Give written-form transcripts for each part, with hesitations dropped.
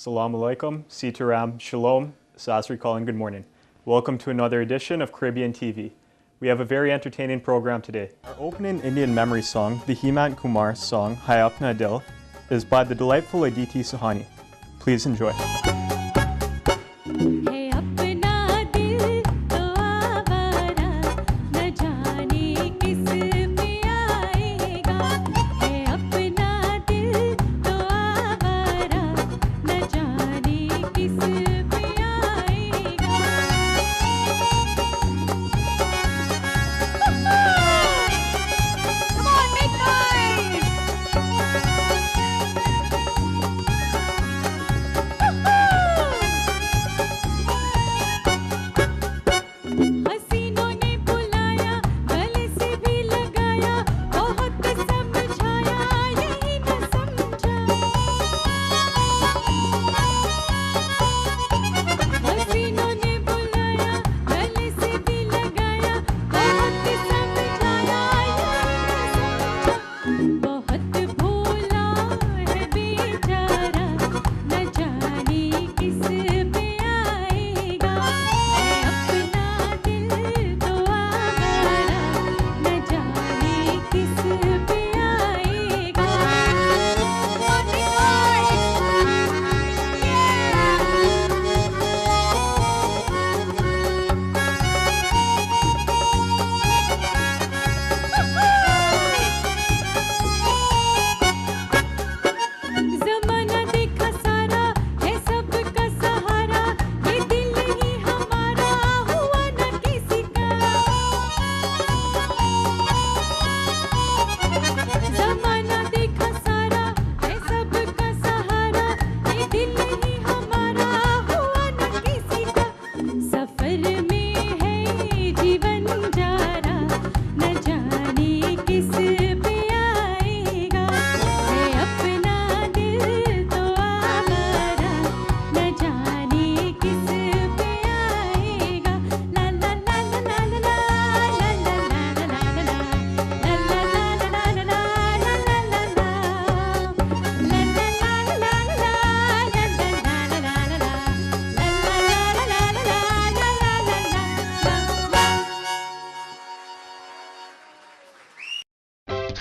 Assalamu alaikum, Sitaram, Shalom, Sasri Calling, good morning. Welcome to another edition of Caribbean TV. We have a very entertaining program today. Our opening Indian memory song, the Hemant Kumar song, Hai Apna Dil, is by the delightful Aditi Suhani. Please enjoy.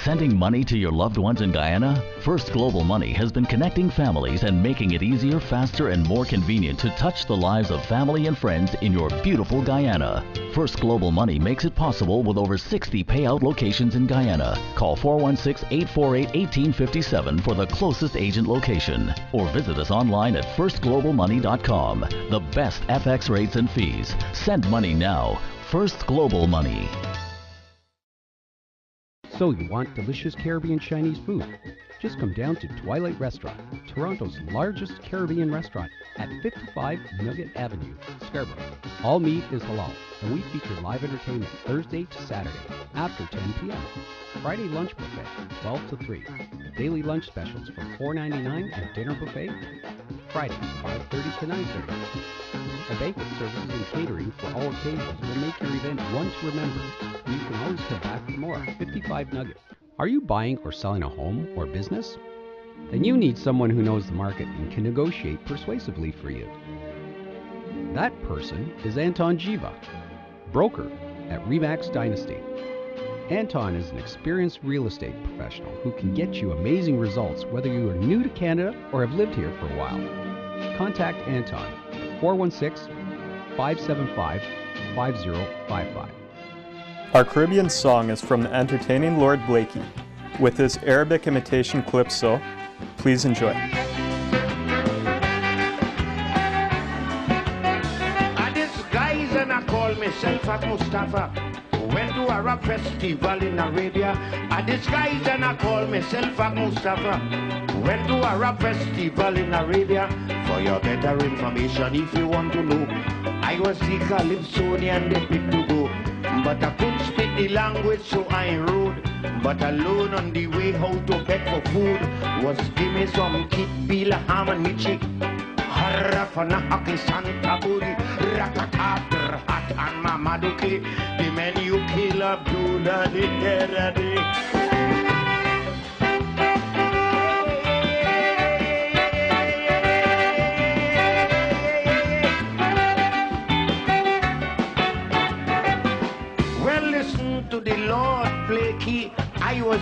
Sending money to your loved ones in Guyana? First Global Money has been connecting families and making it easier, faster, and more convenient to touch the lives of family and friends in your beautiful Guyana. First Global Money makes it possible with over 60 payout locations in Guyana. Call 416-848-1857 for the closest agent location, or visit us online at firstglobalmoney.com. The best FX rates and fees. Send money now. First Global Money. So you want delicious Caribbean Chinese food? Just come down to Twilight Restaurant, Toronto's largest Caribbean restaurant at 55 Nugget Avenue, Scarborough. All meat is halal, and we feature live entertainment Thursday to Saturday after 10 p.m. Friday lunch buffet, 12 to 3. Daily lunch specials from $4.99 and dinner buffet, Friday, 5:30 to 9:30. A banquet services and catering for all occasions will make your event one to remember. You can always come back for more. 55 Nugget. Are you buying or selling a home or business? Then you need someone who knows the market and can negotiate persuasively for you. That person is Anton Jiva, broker at Remax Dynasty. Anton is an experienced real estate professional who can get you amazing results whether you are new to Canada or have lived here for a while. Contact Anton at 416-575-5055. Our Caribbean song is from the entertaining Lord Blakey with his Arabic imitation calypso. Please enjoy. I disguise and I call myself as Mustafa. Went to a rap festival in Arabia. I disguise and I call myself as Mustafa. Went to a rap festival in Arabia. For your better information, if you want to know, I was the Calypsonian they picked to go. But I couldn't speak the language, so I rode. But alone on the way how to beg for food was give me some kit, bila, ham and michi. Harafana haki santa buri, rakata, hat and mamaduki. The men you kill Abdullah the Teradi.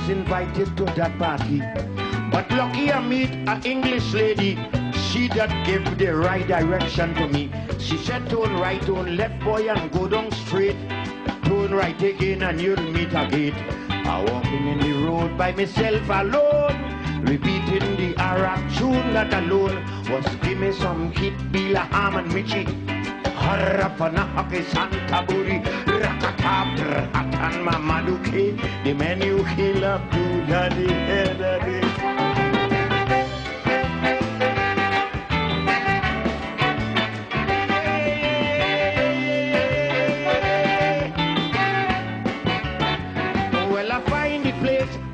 was invited to that party. But lucky I meet an English lady. She that gave the right direction to me. She said turn right, turn left boy and go down straight. Turn right again and you'll meet a gate. I walking in the road by myself alone, repeating the Arab tune that alone was give me some hit Bila Ham and Michi. Harapanahake Santa Buri Rakatab Hatan Mamaduke, the menu killer do daddy daddy.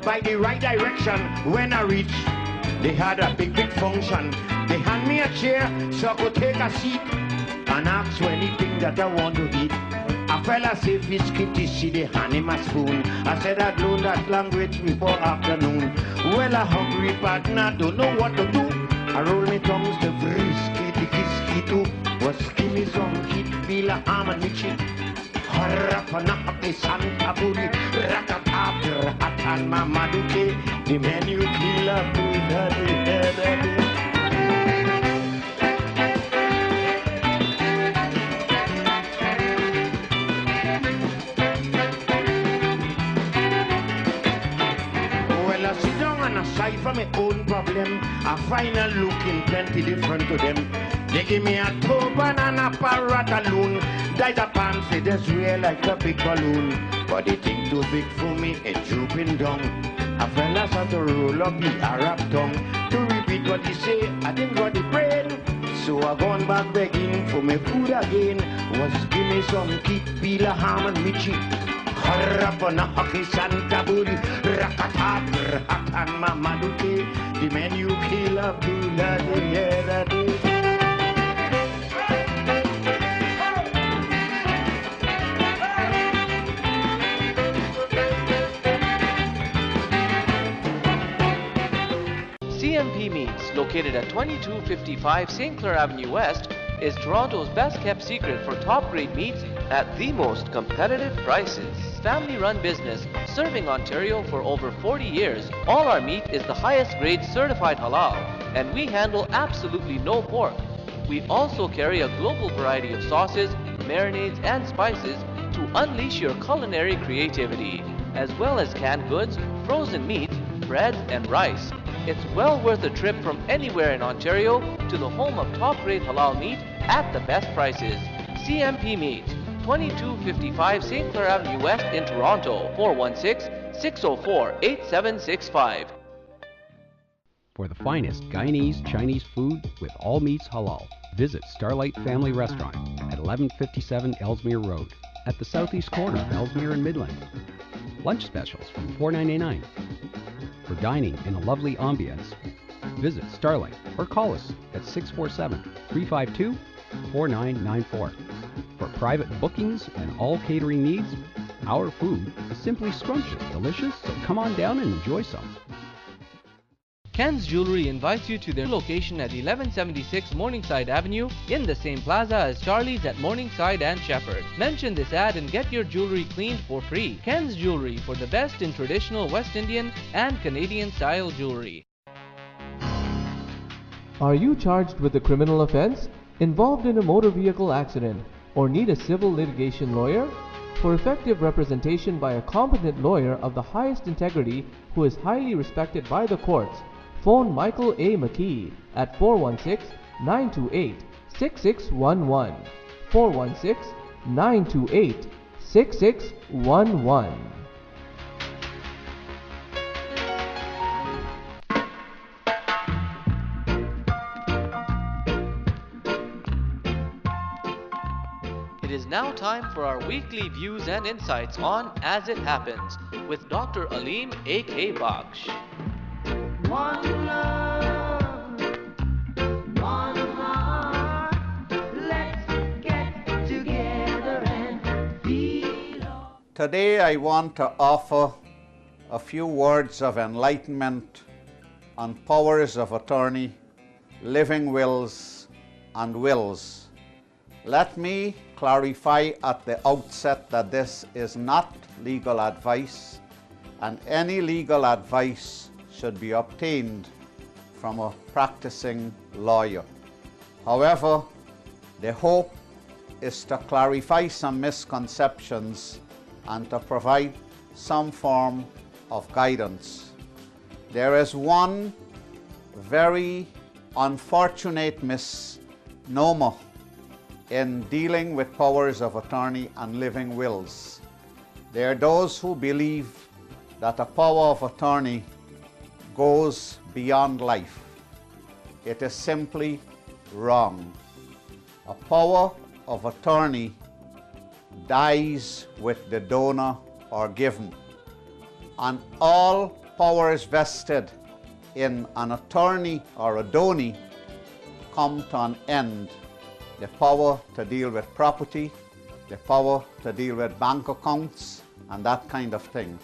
By the right direction. When I reach, they had a big function. They hand me a chair so I could take a seat and ask for anything that I want to eat. A fella say fish kitty, see they hand him a spoon. I said I'd learned that language before afternoon. Well, a hungry partner don't know what to do. I roll me tongues to frisky, the kisky too. Was give me some kid, Bila Ham and Michi. Harapanahake Santa Buri Rakatab Hatan Mamaduke, the menu killer do daddy daddy. Well, I sit down and aside from my own problem, I find a looking plenty different to them. They give me a turban and a parrot alone. Died a fancy, that's real like a big balloon. But they think too big for me, it's drooping down. A fella start to roll up the Arab tongue. To repeat what he say, I didn't got the brain. So I gone back begging for my food again. Was give me some kit, Bila Ham and Michi. Harapanahake Santa Buri Rakatab Hatan Mamaduke, the menu killer Bila de. CMP Meats, located at 2255 St. Clair Avenue West, is Toronto's best kept secret for top grade meats at the most competitive prices. Family-run business serving Ontario for over 40 years. All our meat is the highest grade certified halal, and we handle absolutely no pork. We also carry a global variety of sauces, marinades, and spices to unleash your culinary creativity, as well as canned goods, frozen meats, breads, and rice. It's well worth a trip from anywhere in Ontario to the home of top-grade halal meat at the best prices. CMP Meats, 2255 St. Clair Avenue West in Toronto, 416-604-8765. For the finest Guyanese Chinese food with all meats halal, visit Starlight Family Restaurant at 1157 Ellesmere Road at the southeast corner of Ellesmere and Midland. Lunch specials from $4.99. For dining in a lovely ambience, visit Starlight or call us at 647-352-4994. For private bookings and all catering needs, our food is simply scrumptious, delicious, so come on down and enjoy some. Ken's Jewelry invites you to their location at 1176 Morningside Avenue in the same plaza as Charlie's at Morningside and Shepherd. Mention this ad and get your jewelry cleaned for free. Ken's Jewelry, for the best in traditional West Indian and Canadian style jewelry. Are you charged with a criminal offense, involved in a motor vehicle accident, or need a civil litigation lawyer? For effective representation by a competent lawyer of the highest integrity who is highly respected by the courts, phone Michael A. McKee at 416-928-6611. 416-928-6611. It is now time for our weekly views and insights on As It Happens with Dr. Aleem A.K. Baksh. One love, one heart, let's get together and feel. Today I want to offer a few words of enlightenment on powers of attorney, living wills, and wills. Let me clarify at the outset that this is not legal advice. and any legal advice should be obtained from a practicing lawyer. However, the hope is to clarify some misconceptions and to provide some form of guidance. There is one very unfortunate misnomer in dealing with powers of attorney and living wills. There are those who believe that a power of attorney goes beyond life. It is simply wrong. A power of attorney dies with the donor or given, and all powers vested in an attorney or a donee come to an end. The power to deal with property, the power to deal with bank accounts, and that kind of thing.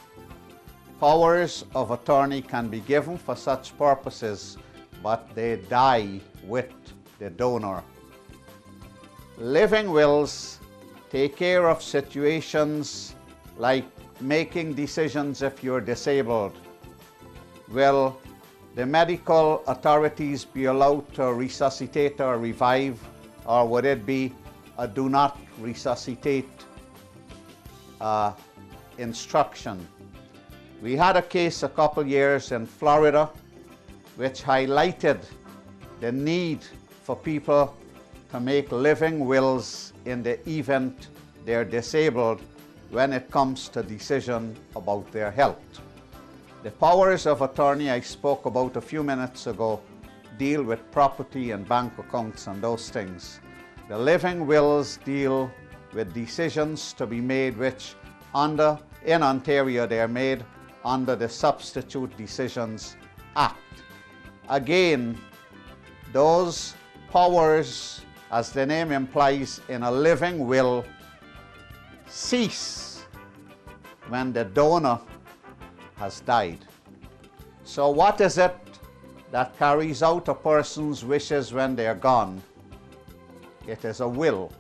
Powers of attorney can be given for such purposes, but they die with the donor. Living wills take care of situations like making decisions if you're disabled. Will the medical authorities be allowed to resuscitate or revive, or would it be a do not resuscitate instruction? We had a case a couple years in Florida which highlighted the need for people to make living wills in the event they're disabled when it comes to decision about their health. The powers of attorney I spoke about a few minutes ago deal with property and bank accounts and those things. The living wills deal with decisions to be made which in Ontario they are made under the Substitute Decisions Act. Again, those powers, as the name implies, in a living will cease when the donor has died. So what is it that carries out a person's wishes when they're gone? It is a will.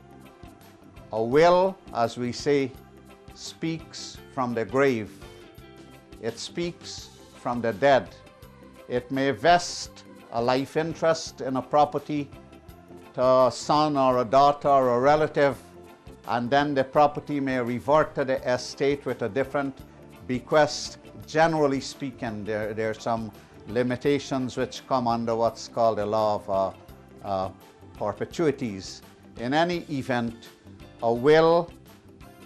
A will, as we say, speaks from the grave. It speaks from the dead. It may vest a life interest in a property to a son or a daughter or a relative, and then the property may revert to the estate with a different bequest. Generally speaking, there are some limitations which come under what's called the law of perpetuities. In any event, a will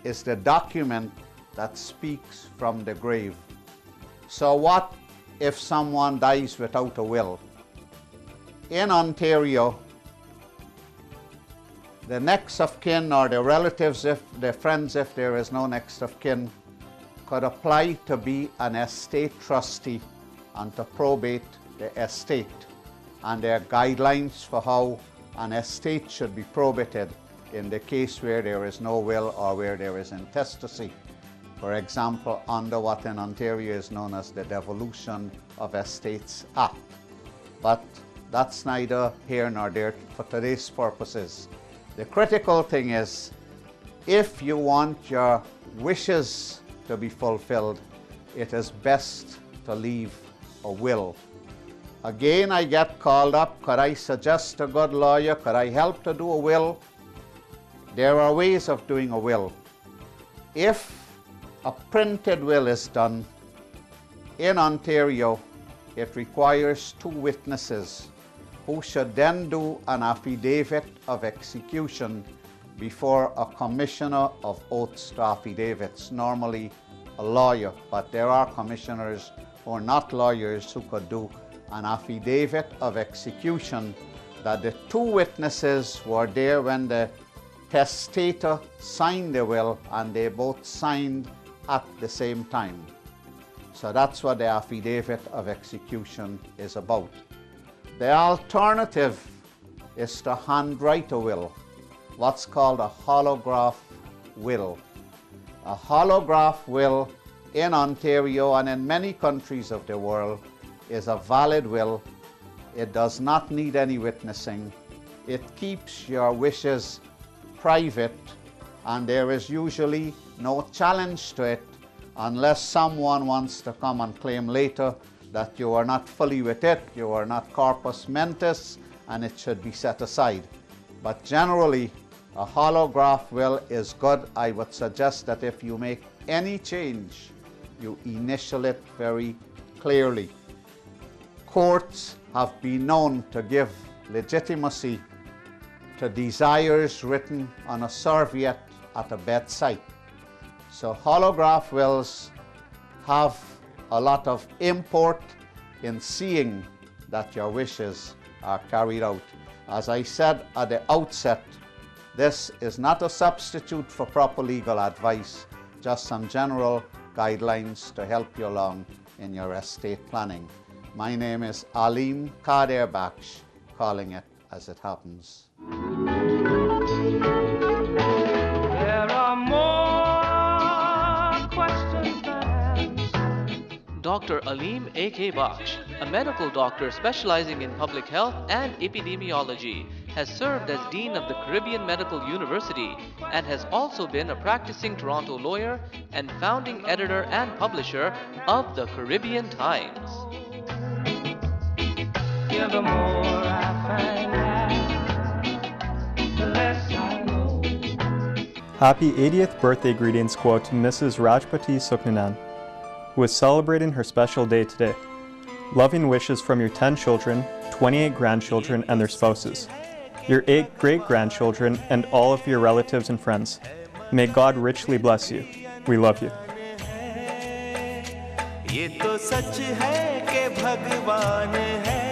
is the document that speaks from the grave. So what if someone dies without a will? In Ontario, the next of kin or the relatives, if the friends, if there is no next of kin, could apply to be an estate trustee and to probate the estate. And there are guidelines for how an estate should be probated in the case where there is no will or where there is intestacy. For example, under what in Ontario is known as the Devolution of Estates Act. But that's neither here nor there for today's purposes. The critical thing is, if you want your wishes to be fulfilled, it is best to leave a will. Again, I get called up, could I suggest a good lawyer? Could I help to do a will? There are ways of doing a will. If a printed will is done, in Ontario, it requires 2 witnesses who should then do an affidavit of execution before a commissioner of oaths to affidavits, normally a lawyer, but there are commissioners who are not lawyers who could do an affidavit of execution that the 2 witnesses were there when the testator signed the will and they both signed at the same time. So that's what the affidavit of execution is about. The alternative is to handwrite a will, what's called a holograph will. A holograph will in Ontario and in many countries of the world is a valid will. It does not need any witnessing. It keeps your wishes private, and there is usually no challenge to it unless someone wants to come and claim later that you are not fully with it, you are not corpus mentis, and it should be set aside. But generally, a holograph will is good. I would suggest that if you make any change, you initial it very clearly. Courts have been known to give legitimacy to desires written on a serviette at a bedside. So holograph wills have a lot of import in seeing that your wishes are carried out. As I said at the outset, this is not a substitute for proper legal advice, just some general guidelines to help you along in your estate planning. My name is Aleem Kader Baksh, calling it as it happens. There are more questions than answers. Dr. Aleem A.K. Baksh, a medical doctor specializing in public health and epidemiology, has served as Dean of the Caribbean Medical University and has also been a practicing Toronto lawyer and founding editor and publisher of the Caribbean Times. Yeah, the more I find out, the less I know. Happy 80th birthday greetings go out to Mrs. Rajpati Suknanan, who is celebrating her special day today. Loving wishes from your 10 children, 28 grandchildren and their spouses, your 8 great-grandchildren and all of your relatives and friends. May God richly bless you. We love you. ये तो सच है कि भगवान है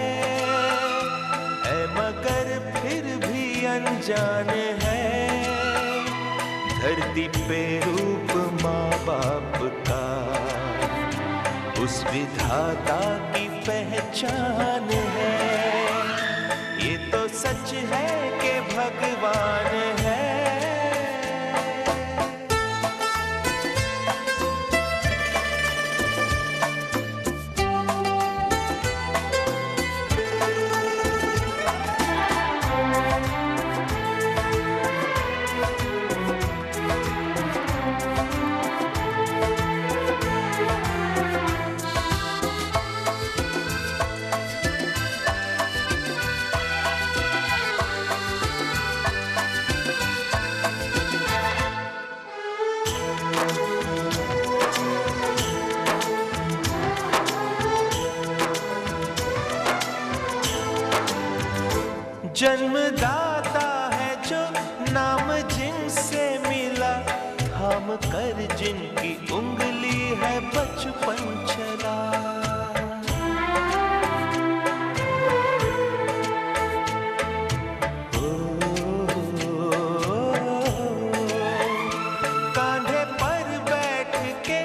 मगर फिर भी अनजान है धरती पे रूप माँ बाप का उस विधाता की पहचान है ये तो सच है कि भगवान है जन्मदाता है जो नाम जिनसे मिला थाम कर जिनकी उंगली है बचपन चला कांधे पर बैठ के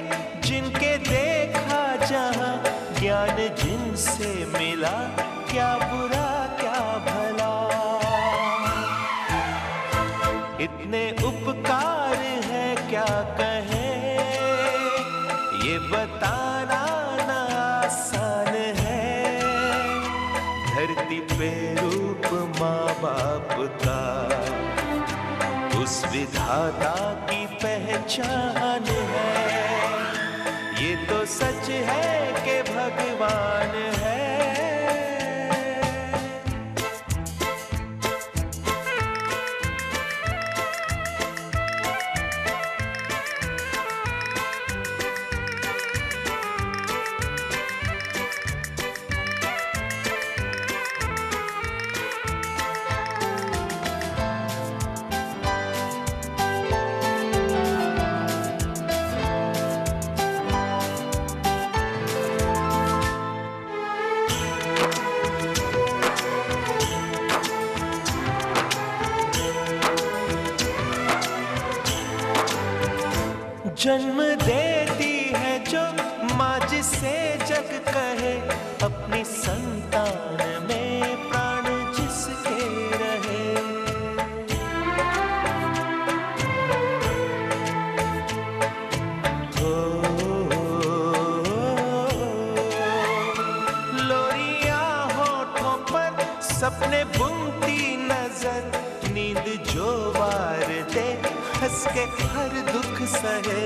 जिनके देखा जहां ज्ञान जिनसे मिला क्या बुरा क्या भला इतने उपकार है क्या कहें ये बताना ना आसान है धरती पे रूप माँ बाप का उस विधाता की पहचान है ये तो सच है कि भगवान है जन्म देती है जो माँ जिसे जग कहे अपनी संतान में प्राण जिसके रहे लोरियां होठों पर सपने बुनती नजर नींद जो वार दे हंस के हर दुख सहे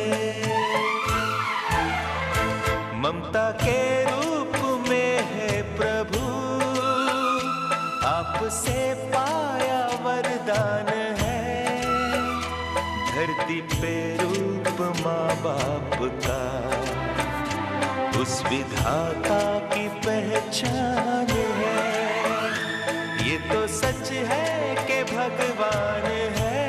ममता के रूप में है प्रभु, आपसे पाया वरदान है, धरती पे रूप माँ बाप का, उस विधाता की पहचान है। ये तो सच है कि भगवान है।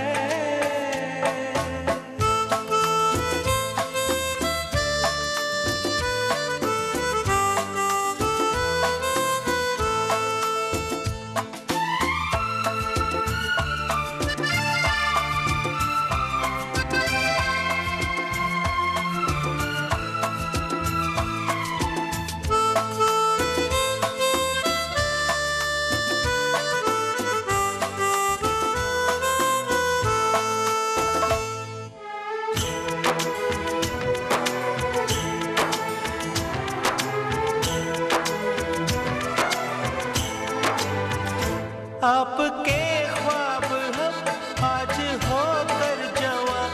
आपके ख्वाब हम आज होकर जवां,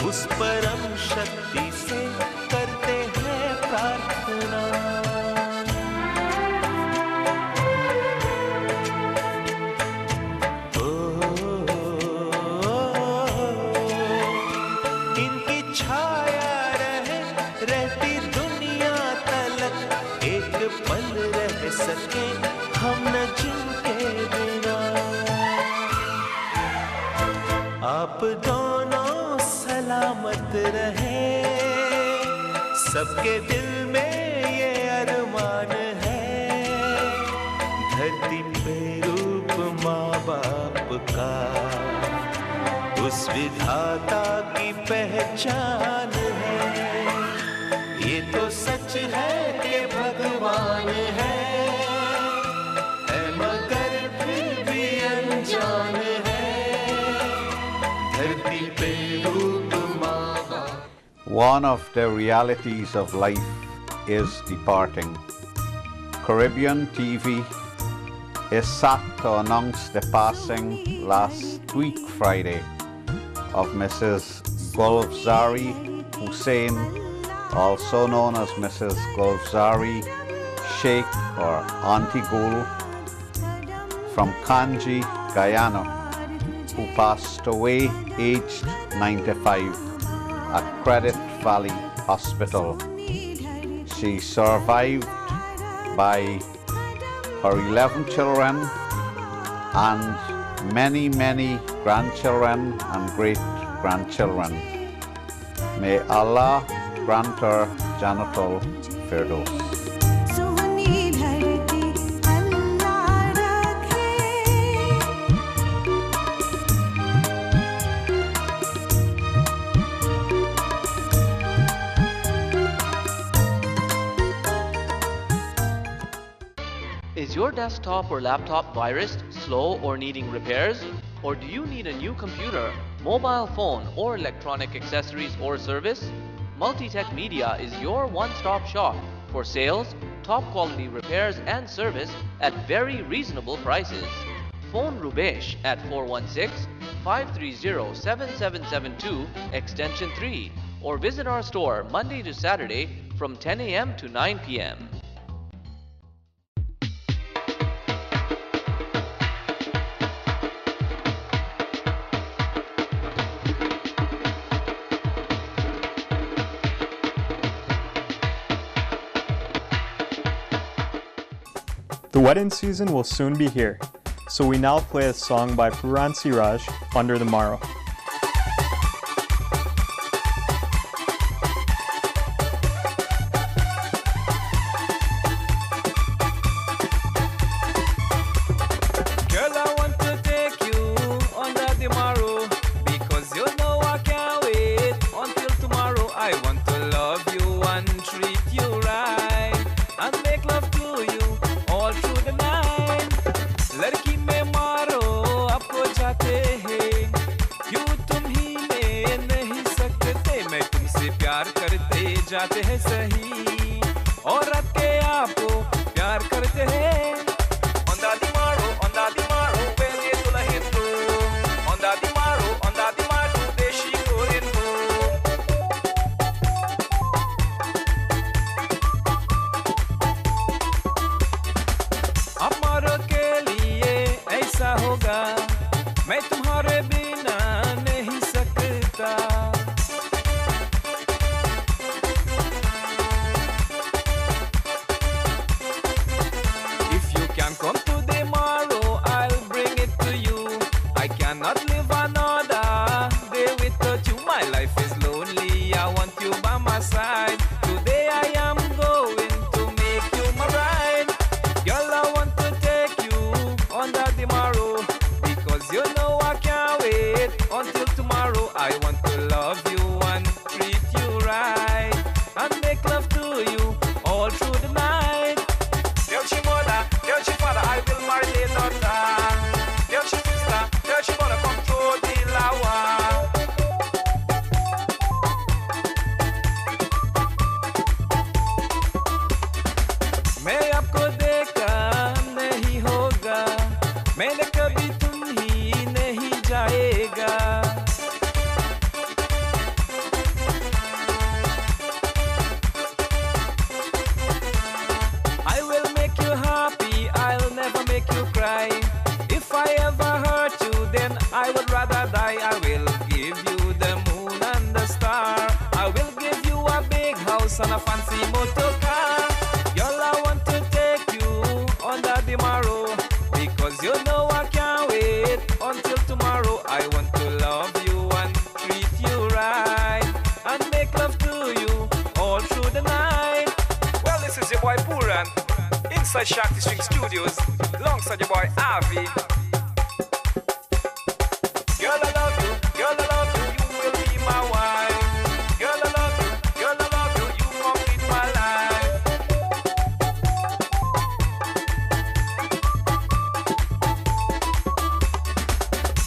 उस परम शक्ति से करते हैं प्रार्थना। इनकी छाया रहती दुनिया तलक, एक पल रह सके हम न जिनके बिना। आप दोनों सलामत रहे, सबके दिल में ये अरमान है, धरती पे रूप माँ बाप का, उस विधाता की पहचान है। ये तो सच है कि भगवान है मगर फिर भी अनजान है, धरती पे रूप माँ बाप। One of the realities of life is departing. Caribbean TV is sad to announce the passing last week Friday of Mrs. Gulfzari Hussain, also known as Mrs. Gulfzari Sheikh or Auntie Gul, from Kanji, Guyana, who passed away aged 95 at Credit Valley Hospital. She survived by her 11 children and many, many grandchildren and great-grandchildren. May Allah grant her Jannatul Firdaus. Is your desktop or laptop virused, slow, or needing repairs? Or do you need a new computer, mobile phone, or electronic accessories or service? Multitech Media is your one-stop shop for sales, top quality repairs and service at very reasonable prices. Phone Rubesh at 416-530-7772 extension 3 or visit our store Monday to Saturday from 10 a.m. to 9 p.m. The wedding season will soon be here, so we now play a song by Puran Siraj, Under the Morrow. Girl, I want to take you under the morrow, because you know I can't wait until tomorrow. I want to love you and treat you right, and make love to you all through the night. लड़की में मारो आपको जाते हैं, क्यों तुम ही में नहीं सकते, मैं तुमसे प्यार करते जाते हैं सही, और रखते आपको प्यार करते हैं. Onda di maro, wele tula hindu. Onda di maro, deshi ko hindu. ऐसा होगा मैं तुम्हारे बिना नहीं सकता If you can come tomorrow, I'll bring it to you. I cannot live another day without you. My life is lonely, I want you by my side. Today I am going to make you my bride. Girl, I want to take you on that tomorrow, because you know I can't wait until tomorrow. I want to love you and treat you right, and make love to you all through the night. Tell your mother, tell your father, I will marry their daughter. Tell your sister, tell your brother, come through the lawa. मैं आपको देखा नहीं होगा, मैंने कभी तुम ही नहीं जाएगा. I will make you happy, I'll never make you cry. If I ever hurt you, then I would rather die. I will give you the moon and the star. I will give you a big house and a fancy motor car. Girl, I want to take you on that tomorrow, because you know I can't wait until tomorrow. I want to love you and treat you right, and make love to you all through the night. Well, this is your boy Puran, inside Shakti String Studios, alongside your boy Avi. Girl, I love you, girl, I love you, you will be my wife. Girl, I love you, girl, I love you, you complete my life.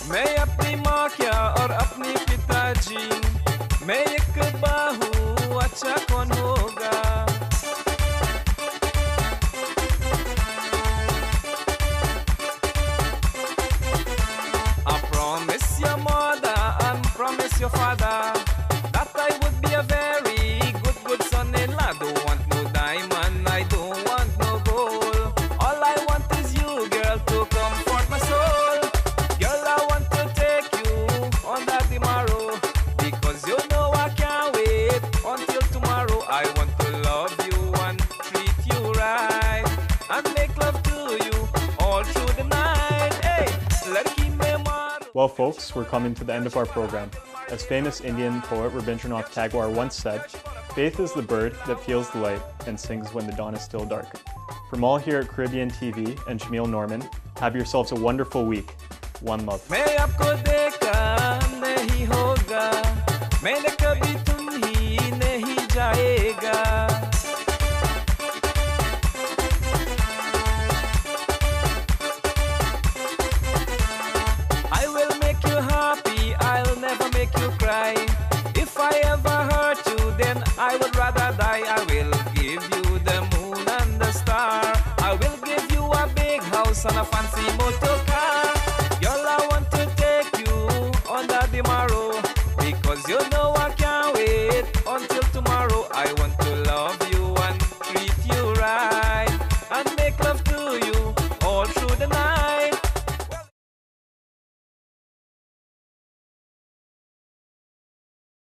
मैं अपनी माँ क्या और अपने पिताजी, मैं एक बाहू अच्छा कौन होगा. I promise your mother and promise your father that I would be a very good son-in-law. Don't want no diamond, I don't want no gold. All I want is you, girl, to comfort my soul. Girl, I want to take you on that tomorrow, because you know I can't wait until tomorrow. I want to love you and treat you right, and make love to you all through the night. Hey, ladki mein maar. Well, folks, we're coming to the end of our program. As famous Indian poet Rabindranath Tagore once said, faith is the bird that feels the light and sings when the dawn is still dark. From all here at Caribbean TV and Shamil Norman, have yourselves a wonderful week. One love. मैं आपको देखा नहीं होगा, मैंने कभी तुम ही नहीं जाएगा. I will make you happy, I'll never make you cry. If I ever hurt you, then I would rather die. I will give you the moon and the star. I will give you a big house and a fancy motor